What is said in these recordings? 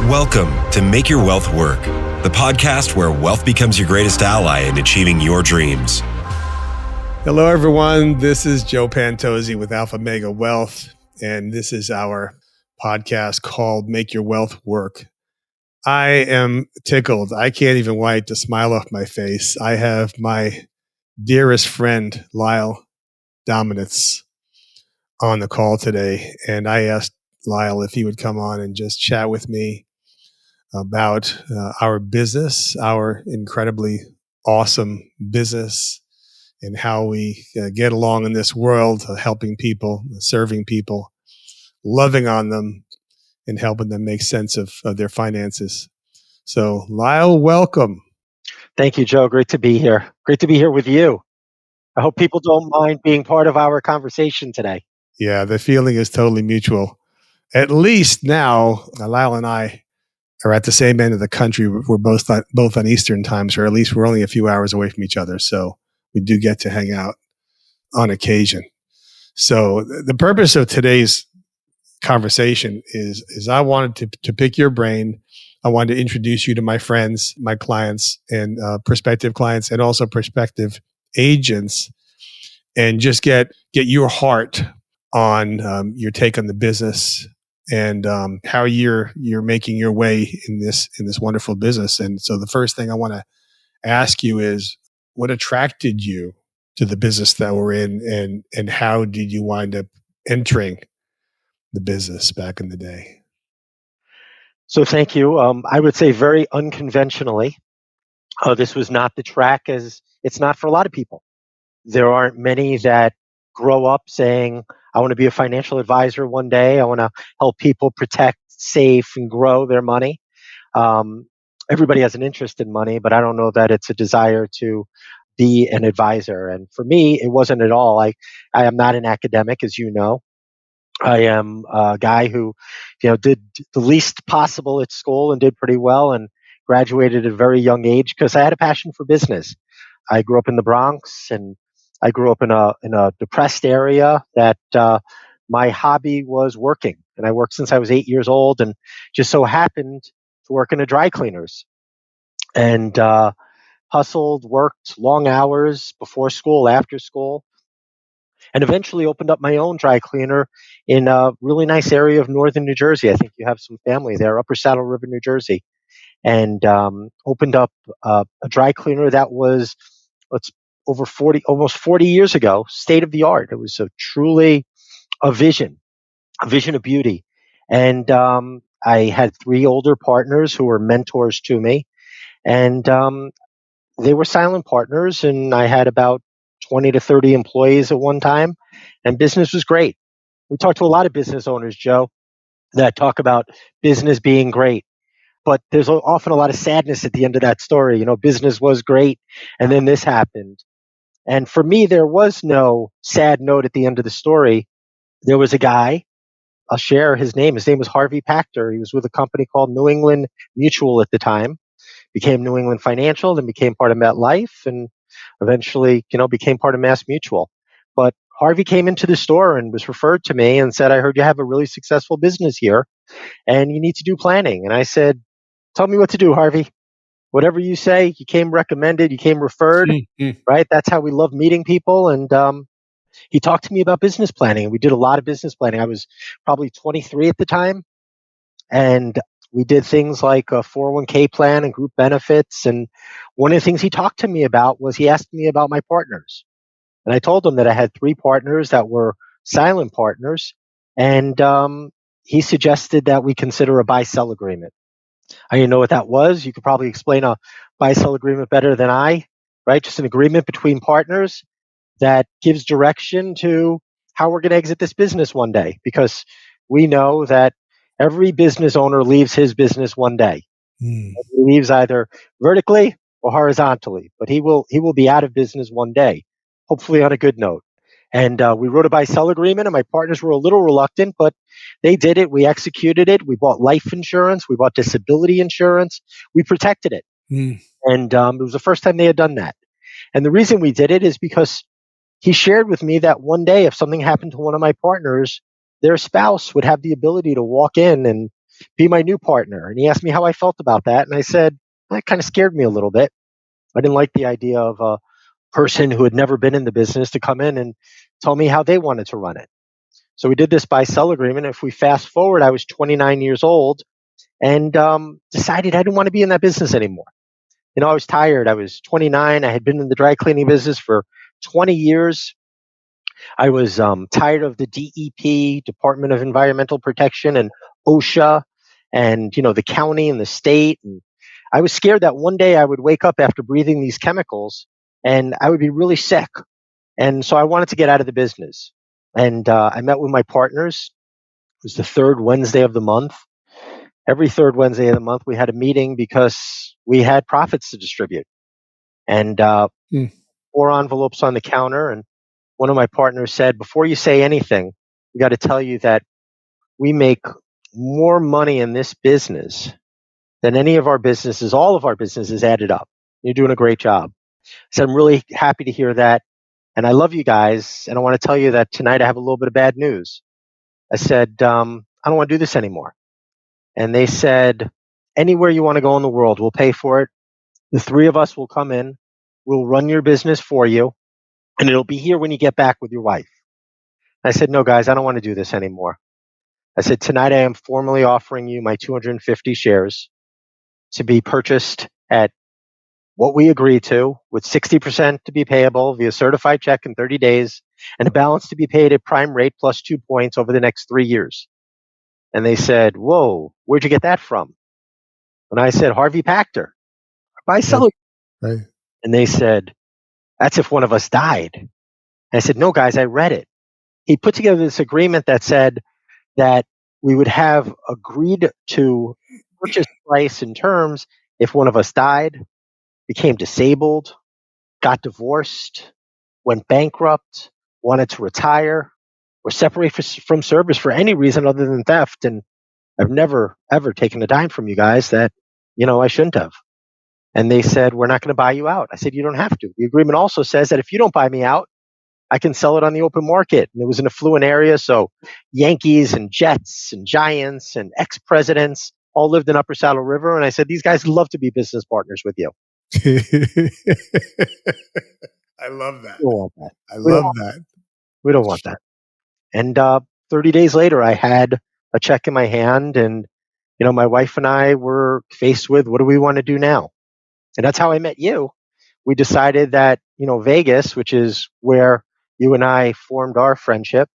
Welcome to Make Your Wealth Work, the podcast where wealth becomes your greatest ally in achieving your dreams. Hello, everyone. This is Joe Pantozzi with Alpha Mega Wealth, and this is our podcast called Make Your Wealth Work. I am tickled. I can't even wipe the smile off my face. I have my dearest friend, Lyle Domentiz, on the call today, and I asked Lyle if he would come on and just chat with me about our business, our incredibly awesome business, and how we get along in this world, helping people, serving people, loving on them, and helping them make sense of their finances. So, Lyle, welcome. Thank you, Joe. Great to be here. Great to be here with you. I hope people don't mind being part of our conversation today. Yeah, the feeling is totally mutual. At least now, Lyle and I are at the same end of the country. We're both on Eastern times, or at least we're only a few hours away from each other. So we do get to hang out on occasion. So the purpose of today's conversation is I wanted to pick your brain. I wanted to introduce you to my friends, my clients, and prospective clients, and also prospective agents, and just get your heart on your take on the business and how you're making your way in this wonderful business. And so the first thing I want to ask you is, what attracted you to the business that we're in, and how did you wind up entering the business back in the day? So thank you. I would say very unconventionally. This was not the track, as it's not for a lot of people. There aren't many that grow up saying, I want to be a financial advisor one day. I want to help people protect, save, and grow their money. Everybody has an interest in money, but I don't know that it's a desire to be an advisor. And for me, it wasn't at all. I am not an academic, as you know. I am a guy who, did the least possible at school and did pretty well, and graduated at a very young age because I had a passion for business. I grew up in the Bronx, and I grew up in a depressed area that my hobby was working. And I worked since I was 8 years old, and just so happened to work in a dry cleaners. And hustled, worked long hours before school, after school, and eventually opened up my own dry cleaner in a really nice area of northern New Jersey. I think you have some family there, Upper Saddle River, New Jersey. And opened up a dry cleaner that was almost 40 years ago, state of the art. It was truly a vision of beauty. And I had 3 older partners who were mentors to me. And they were silent partners, and I had about 20 to 30 employees at one time, and business was great. We talk to a lot of business owners, Joe, that talk about business being great. But there's often a lot of sadness at the end of that story. Business was great, and then this happened. And for me, there was no sad note at the end of the story. There was a guy, I'll share his name. His name was Harvey Pachter. He was with a company called New England Mutual at the time, became New England Financial, then became part of MetLife, and eventually, became part of Mass Mutual. But Harvey came into the store and was referred to me and said, I heard you have a really successful business here, and you need to do planning. And I said, tell me what to do, Harvey. Whatever you say. You came recommended, you came referred, right? That's how we love meeting people. And he talked to me about business planning. And we did a lot of business planning. I was probably 23 at the time. And we did things like a 401k plan and group benefits. And one of the things he talked to me about was he asked me about my partners. And I told him that I had 3 partners that were silent partners. And he suggested that we consider a buy-sell agreement. I didn't know what that was. You could probably explain a buy-sell agreement better than I, right? Just an agreement between partners that gives direction to how we're going to exit this business one day. Because we know that every business owner leaves his business one day. He leaves either vertically or horizontally, but he will be out of business one day, hopefully on a good note. And we wrote a buy-sell agreement, and my partners were a little reluctant, but they did it. We executed it. We bought life insurance. We bought disability insurance. We protected it. And it was the first time they had done that. And the reason we did it is because he shared with me that one day, if something happened to one of my partners, their spouse would have the ability to walk in and be my new partner. And he asked me how I felt about that. And I said, that kind of scared me a little bit. I didn't like the idea of a person who had never been in the business to come in and tell me how they wanted to run it. So we did this buy-sell agreement. If we fast forward, I was 29 years old and decided I didn't want to be in that business anymore. I was tired. I was 29. I had been in the dry cleaning business for 20 years. I was tired of the DEP, Department of Environmental Protection, and OSHA, and the county and the state. And I was scared that one day I would wake up after breathing these chemicals and I would be really sick. And so I wanted to get out of the business. And I met with my partners. It was the third Wednesday of the month. Every third Wednesday of the month, we had a meeting because we had profits to distribute. And 4 envelopes on the counter. And one of my partners said, before you say anything, we got to tell you that we make more money in this business than any of our businesses, all of our businesses added up. You're doing a great job. So I'm really happy to hear that. And I love you guys. And I want to tell you that tonight I have a little bit of bad news. I said, I don't want to do this anymore. And they said, anywhere you want to go in the world, we'll pay for it. The three of us will come in. We'll run your business for you. And it'll be here when you get back with your wife. I said, no, guys, I don't want to do this anymore. I said, tonight I am formally offering you my 250 shares to be purchased at what we agreed to, with 60% to be payable via certified check in 30 days and a balance to be paid at prime rate plus 2 points over the next 3 years. And they said, whoa, where'd you get that from? And I said, Harvey Pachter, buy sell. Right. And they said, that's if one of us died. And I said, no, guys, I read it. He put together this agreement that said that we would have agreed to purchase price and terms if one of us died, became disabled, got divorced, went bankrupt, wanted to retire, or separate from service for any reason other than theft. And I've never, ever taken a dime from you guys that, I shouldn't have. And they said, we're not going to buy you out. I said, you don't have to. The agreement also says that if you don't buy me out, I can sell it on the open market. And it was an affluent area, so Yankees and Jets and Giants and ex-presidents all lived in Upper Saddle River. And I said, these guys love to be business partners with you. I love that. We don't want that. I love that. We don't want that. And 30 days later, I had a check in my hand, and my wife and I were faced with, what do we want to do now? And that's how I met you. We decided that Vegas, which is where you and I formed our friendship,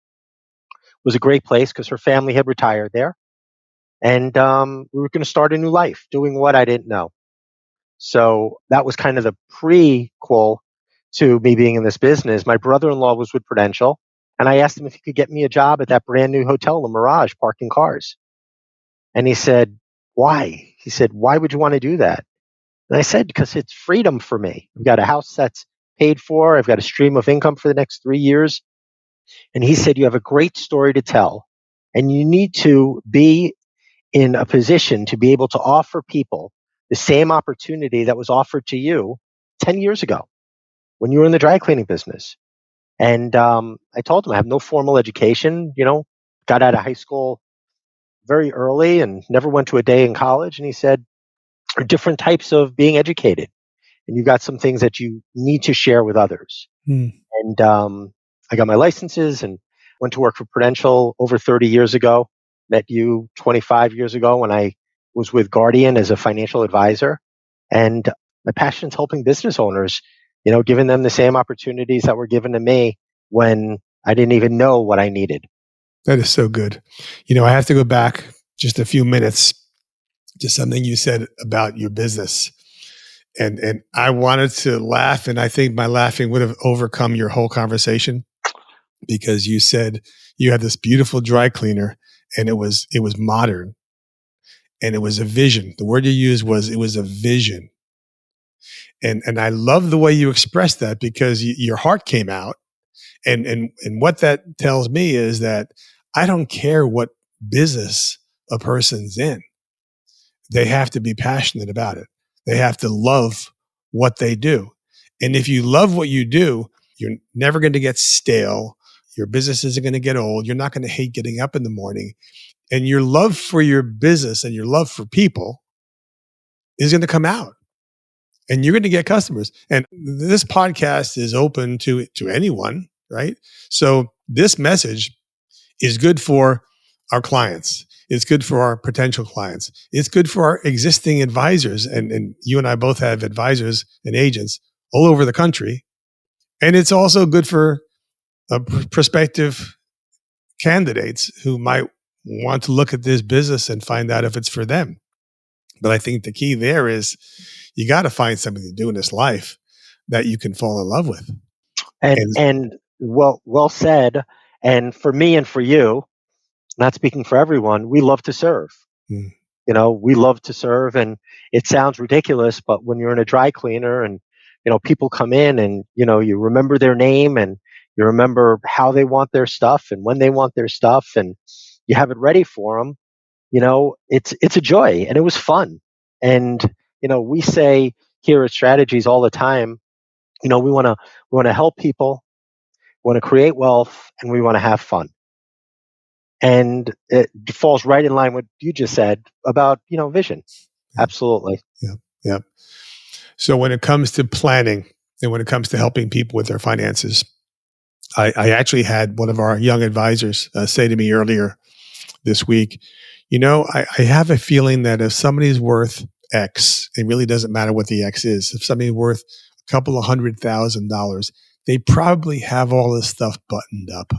was a great place because her family had retired there, and we were going to start a new life doing what I didn't know. So that was kind of the prequel to me being in this business. My brother-in-law was with Prudential, and I asked him if he could get me a job at that brand new hotel, the Mirage, parking cars. And he said, why? He said, why would you want to do that? And I said, because it's freedom for me. I've got a house that's paid for. I've got a stream of income for the next 3 years. And he said, you have a great story to tell, and you need to be in a position to be able to offer people the same opportunity that was offered to you 10 years ago when you were in the dry cleaning business. And I told him I have no formal education, got out of high school very early and never went to a day in college. And he said, there are different types of being educated, and you've got some things that you need to share with others. And I got my licenses and went to work for Prudential over 30 years ago. Met you 25 years ago when I was with Guardian as a financial advisor. And my passion is helping business owners, giving them the same opportunities that were given to me when I didn't even know what I needed. That is so good. I have to go back just a few minutes to something you said about your business. And I wanted to laugh, and I think my laughing would have overcome your whole conversation, because you said you had this beautiful dry cleaner, and it was modern, and it was a vision. The word you used was, it was a vision. And I love the way you expressed that, because your heart came out. And what that tells me is that I don't care what business a person's in. They have to be passionate about it. They have to love what they do. And if you love what you do, you're never going to get stale. Your business isn't going to get old. You're not going to hate getting up in the morning. And your love for your business and your love for people is going to come out, and you're going to get customers. And this podcast is open to anyone, right? So this message is good for our clients. It's good for our potential clients. It's good for our existing advisors. And you and I both have advisors and agents all over the country. And it's also good for prospective candidates who might want to look at this business and find out if it's for them. But I think the key there is you got to find something to do in this life that you can fall in love with. And well said. And for me and for you, not speaking for everyone, we love to serve. Mm. We love to serve, and it sounds ridiculous, but when you're in a dry cleaner and people come in and you remember their name and you remember how they want their stuff and when they want their stuff and you have it ready for them, it's a joy, and it was fun. And we say here at Strategies all the time, we want to help people, we want to create wealth, and we want to have fun. And it falls right in line with what you just said about vision. Yeah. Absolutely. Yeah. So when it comes to planning and when it comes to helping people with their finances, I actually had one of our young advisors say to me earlier this week, I have a feeling that if somebody's worth X, it really doesn't matter what the X is. If somebody's worth a couple of $100,000, they probably have all this stuff buttoned up.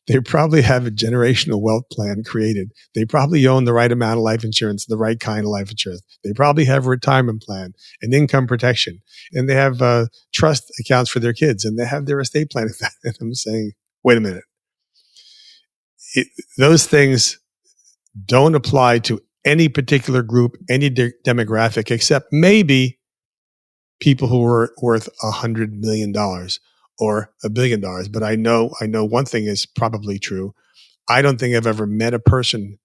They probably have a generational wealth plan created. They probably own the right amount of life insurance, the right kind of life insurance. They probably have a retirement plan and income protection, and they have trust accounts for their kids, and they have their estate plan. And I'm saying, wait a minute. Those things don't apply to any particular group, any demographic, except maybe people who were worth $100 million or $1 billion. But I know one thing is probably true. I don't think I've ever met a person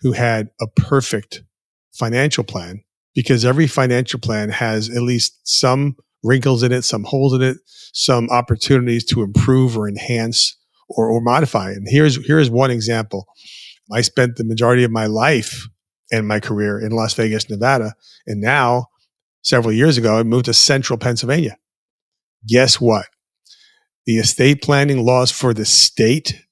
who had a perfect financial plan, because every financial plan has at least some wrinkles in it, some holes in it, some opportunities to improve or enhance or modify. And here's one example. I spent the majority of my life and my career in Las Vegas, Nevada. And now, several years ago, I moved to central Pennsylvania. Guess what? The estate planning laws for the state,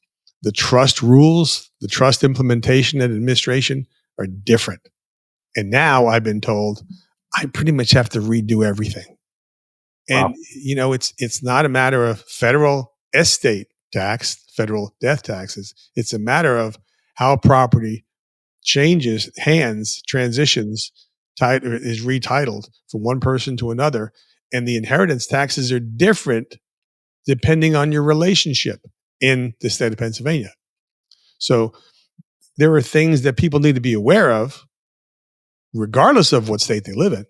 the trust rules, the trust implementation and administration are different. And now I've been told I pretty much have to redo everything. And, Wow. It's not a matter of federal estate tax, federal death taxes. It's a matter of how property changes hands, transitions, is retitled from one person to another. And the inheritance taxes are different depending on your relationship in the state of Pennsylvania. So there are things that people need to be aware of, regardless of what state they live in.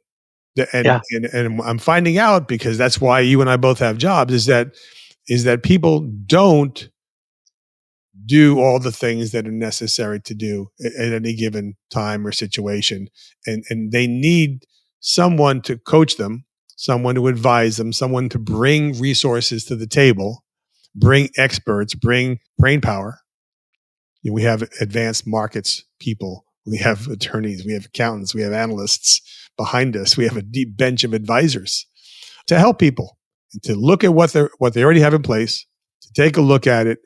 And I'm finding out, because that's why you and I both have jobs, is that people don't do all the things that are necessary to do at any given time or situation. And they need someone to coach them, someone to advise them, someone to bring resources to the table, bring experts, bring brain power. We have advanced markets people. We have attorneys, we have accountants, we have analysts behind us. We have a deep bench of advisors to help people and to look at what they already have in place, to take a look at it,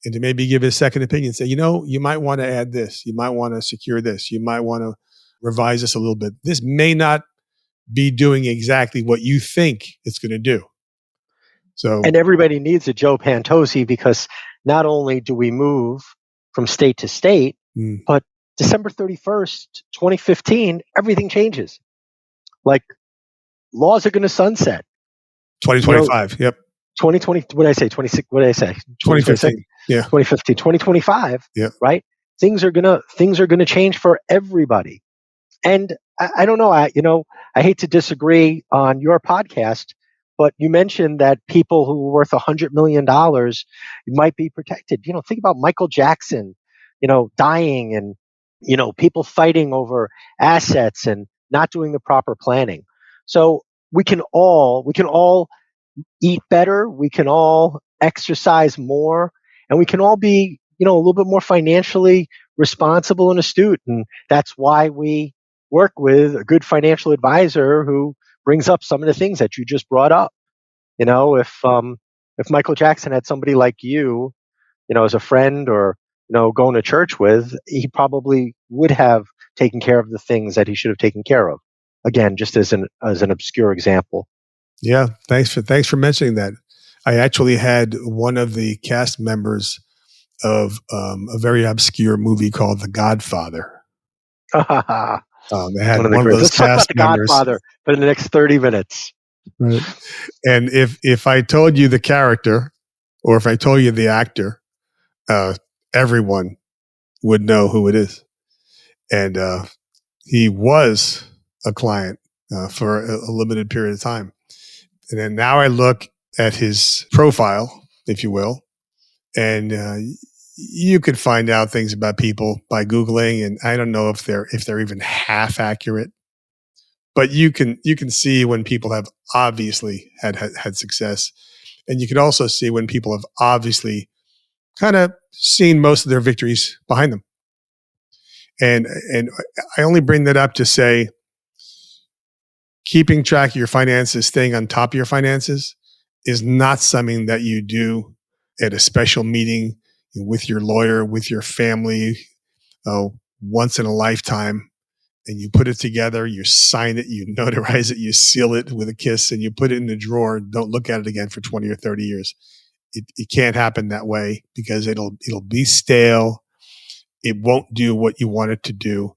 and to maybe give it a second opinion. Say, you might want to add this. You might want to secure this. You might want to revise this a little bit. This may not be doing exactly what you think it's going to do. And everybody needs a Joe Pantozzi, because not only do we move from state to state, but December 31st, 2015, everything changes. Like, laws are going to sunset. 2025. Yep. 2020. What did I say? 26. What did I say? 2015. Yeah. 2015. 2025. Yeah. Right. Things are gonna change for everybody. And I don't know. I hate to disagree on your podcast, but you mentioned that people who are worth $100 million might be protected. Think about Michael Jackson, dying, and, people fighting over assets and not doing the proper planning. So we can all eat better. We can all exercise more, and we can all be, a little bit more financially responsible and astute. And that's why we work with a good financial advisor who brings up some of the things that you just brought up. If Michael Jackson had somebody like you, as a friend or, going to church with, he probably would have taken care of the things that he should have taken care of. Again, just as an obscure example. Yeah, thanks for mentioning that. I actually had one of the cast members of a very obscure movie called The Godfather. They had one of those Let's talk about cast The members. Godfather for the next 30 minutes. Right. And if I told you the character, or if I told you the actor, everyone would know who it is. And he was a client for a limited period of time. And then now I look at his profile, if you will, and you could find out things about people by Googling, and I don't know if they're even half accurate, but you can see when people have obviously had success, and you can also see when people have obviously kind of seen most of their victories behind them. And I only bring that up to say, keeping track of your finances, staying on top of your finances, is not something that you do at a special meeting with your lawyer, with your family, once in a lifetime. And you put it together, you sign it, you notarize it, you seal it with a kiss, and you put it in the drawer. Don't look at it again for 20 or 30 years. It can't happen that way, because it'll be stale. It won't do what you want it to do.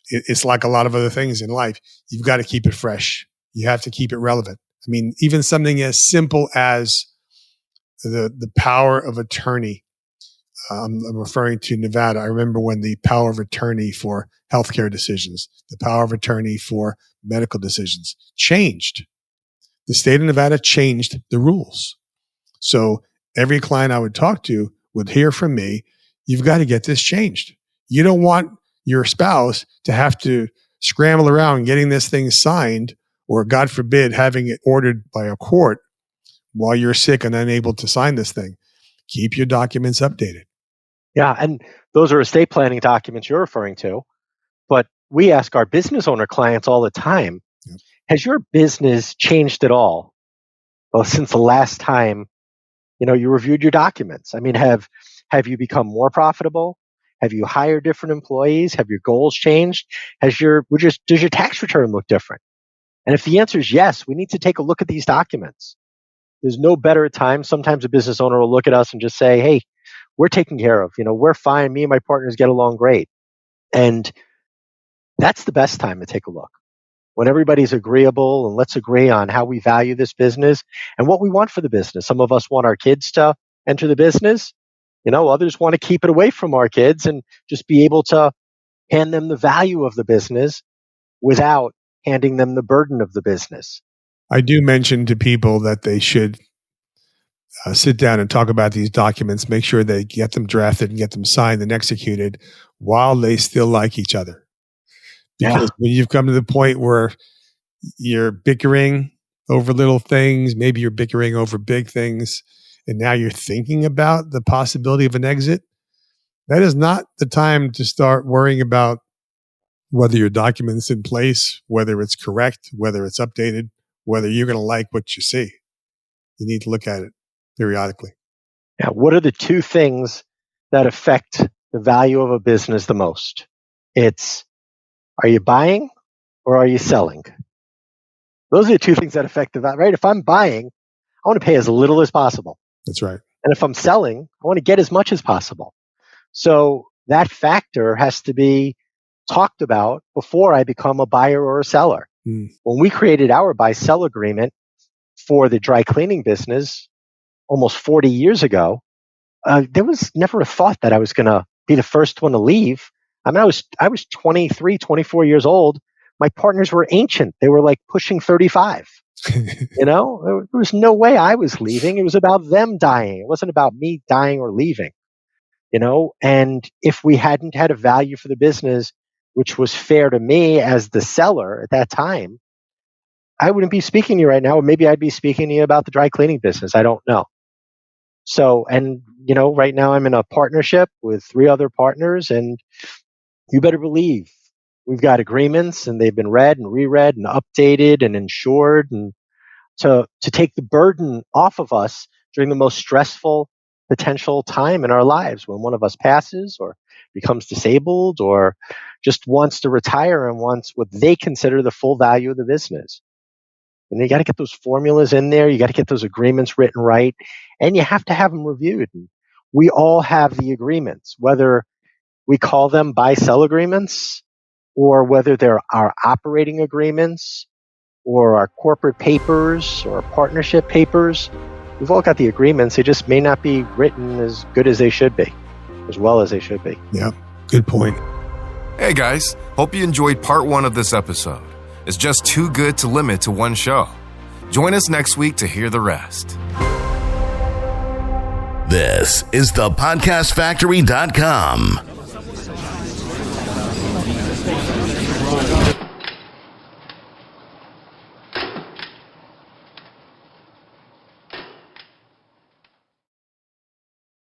It's like a lot of other things in life. You've got to keep it fresh. You have to keep it relevant. I mean, even something as simple as the power of attorney. I'm referring to Nevada. I remember when the power of attorney for healthcare decisions, the power of attorney for medical decisions changed. The state of Nevada changed the rules. So every client I would talk to would hear from me, you've got to get this changed. You don't want your spouse to have to scramble around getting this thing signed, or God forbid, having it ordered by a court while you're sick and unable to sign this thing. Keep your documents updated. Yeah, and those are estate planning documents you're referring to. But we ask our business owner clients all the time, Yep. Has your business changed at all? Well, since the last time, you reviewed your documents. I mean, have you become more profitable? Have you hired different employees? Have your goals changed? Does your tax return look different? And if the answer is yes, we need to take a look at these documents. There's no better time. Sometimes a business owner will look at us and just say, hey, we're taken care of. We're fine. Me and my partners get along great. And that's the best time to take a look. When everybody's agreeable, and let's agree on how we value this business and what we want for the business. Some of us want our kids to enter the business. Others want to keep it away from our kids and just be able to hand them the value of the business without handing them the burden of the business. I do mention to people that they should sit down and talk about these documents, make sure they get them drafted and get them signed and executed while they still like each other. Because when you've come to the point where you're bickering over little things, maybe you're bickering over big things, and now you're thinking about the possibility of an exit, that is not the time to start worrying about whether your document's in place, whether it's correct, whether it's updated, whether you're going to like what you see. You need to look at it periodically. Yeah. What are the two things that affect the value of a business the most? It's, are you buying or are you selling? Those are the two things that affect the value, right? If I'm buying, I want to pay as little as possible. That's right. And if I'm selling, I want to get as much as possible. So that factor has to be talked about before I become a buyer or a seller. When we created our buy-sell agreement for the dry cleaning business almost 40 years ago, there was never a thought that I was going to be the first one to leave. I mean, I was 23, 24 years old. My partners were ancient. They were like pushing 35. There was no way I was leaving. It was about them dying. It wasn't about me dying or leaving. And if we hadn't had a value for the business, which was fair to me as the seller at that time, I wouldn't be speaking to you right now. Or maybe I'd be speaking to you about the dry cleaning business. I don't know. So, and right now I'm in a partnership with 3 other partners, and you better believe we've got agreements, and they've been read and reread and updated and insured, and to take the burden off of us during the most stressful potential time in our lives, when one of us passes or becomes disabled or just wants to retire and wants what they consider the full value of the business. And you got to get those formulas in there. You got to get those agreements written right, and you have to have them reviewed. And we all have the agreements, whether we call them buy-sell agreements or whether they're our operating agreements or our corporate papers or our partnership papers. We've all got the agreements. They just may not be written as good as they should be, as well as they should be. Yeah, good point. Hey guys, hope you enjoyed part 1 of this episode. It's just too good to limit to one show. Join us next week to hear the rest. This is thepodcastfactory.com.